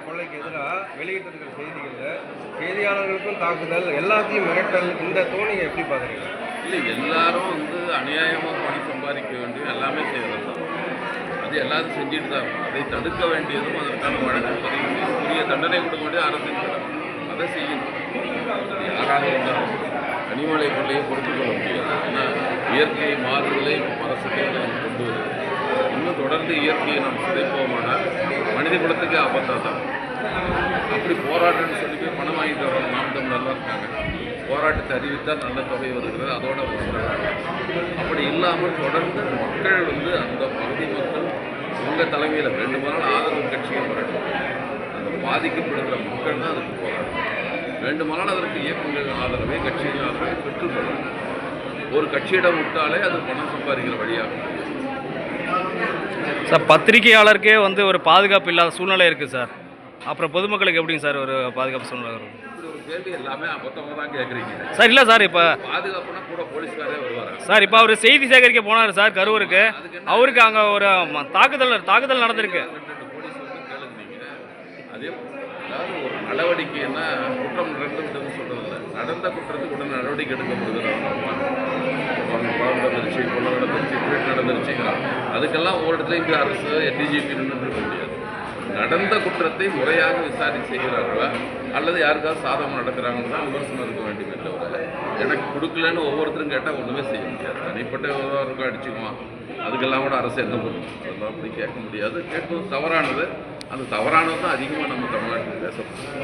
கொள்ளைக்கு எதிராக வெளியிட்டிருக்கிற செய்திகளில் செய்தியாளர்களுக்கும் தாக்குதல், எல்லாத்தையும் மிரட்டல், இந்த தோணியை எப்படி பார்க்குறீங்க? இல்லை, எல்லாரும் அநியாயமாக பணம் சம்பாதிக்க வேண்டிய எல்லாமே செய்யறது தான். அது எல்லாரும் செஞ்சுட்டு தான் இருக்கும். அதை தடுக்க வேண்டியதும் அதற்கான வழக்கு பதிவு செய்து உரிய தண்டனை கொடுக்க வேண்டிய அரசின் கடமை. அதை செய்யணும். அது யாராக இருந்தாலும் கனிமலை கொள்ளையை பொறுத்துக் கொள்ள முடியாது. ஏன்னா இயற்கை மாறுதலை அரசுக்கு நாம் கொண்டு வருது. இன்னும் தொடர்ந்து இயற்கையை நாம் சிதைப்போமானால் மனித குலத்துக்கே ஆபத்தாக தான். அப்படி போராட்டம்னு சொல்லி போய் பணம் வாங்கிட்டு வரோம். நாம் தமிழர்லாம் இருக்காங்க. போராட்டத்தை அறிவித்தால் நல்ல தொகை வருகிறது, அதோட வருகிறாங்க. அப்படி இல்லாமல் தொடர்ந்து மக்கள் அந்த பகுதி மக்கள் உங்கள் தலைமையில் வேண்டுமானால் ஆதரவு கட்சிகள் வரட்டும். அந்த பாதிக்கப்படுகிற மக்கள் தான் அதுக்கு போராட்டம். வேண்டுமானால் அதற்கு இயக்கங்கள் ஆதரவை கட்சிகள் ஆதரவை பெற்றுக்கொள்ளணும். ஒரு கட்சியிடம் விட்டாலே அது பணம் சம்பாதிக்கிற வழியாகும். சார், பத்திரிகையாளருக்கே ஒரு பாதுகாப்பு இல்லாத சூழ்நிலை இருக்குது சார். அப்புறம் பொதுமக்களுக்கு எப்படிங்க சார் ஒரு பாதுகாப்பு சூழ்நிலை வரும்? இப்படி ஒரு கேள்வி எல்லாமே அபத்தமாக தான் கேட்குறீங்க சார். இல்லை சார், இப்போ பாதுகாப்புனா கூட போலீஸ்காரே வருவாங்க சார். இப்போ அவர் செய்தி சேகரிக்க போனார் சார் கரூருக்கு. அவருக்கு அங்கே ஒரு தாக்குதல் நடந்திருக்கு. 2 போலீஸ் கேளுங்க. அதே அதாவது ஒரு நடவடிக்கைன்னா குற்றம் நடந்துன்னு சொல்கிறதில்ல, நடந்த குற்றத்துக்கு உடனே நடவடிக்கை எடுக்கப்படுது. பணம் நடந்துருச்சு, கொள்ள நடந்துருச்சு, திருட்டு நடந்துருச்சுங்கிறான். அதுக்கெல்லாம் ஒரு இடத்துல இங்கே அரசு டிஜிபி நின்று இருக்க முடியாது. நடந்த குற்றத்தை முறையாக விசாரித்து செய்கிறார்களா அல்லது யாருக்காவது சாதகம் நடக்கிறாங்கன்னு தான் விமர்சனம் இருக்க வேண்டியது. தவிர எனக்கு கொடுக்கலன்னு ஒவ்வொருத்தரும் கேட்டால் ஒன்றுமே செய்ய முடியாது. தனிப்பட்ட விவகாரம் அடிச்சுக்குவான், அதுக்கெல்லாம் கூட அரசு என்ன பண்ணும்? அதெல்லாம் அப்படி கேட்க முடியாது. கேட்பது தவறானது. அந்த தவறானது தான் அதிகமாக நம்ம தமிழ்நாட்டில் பேசப்படும்.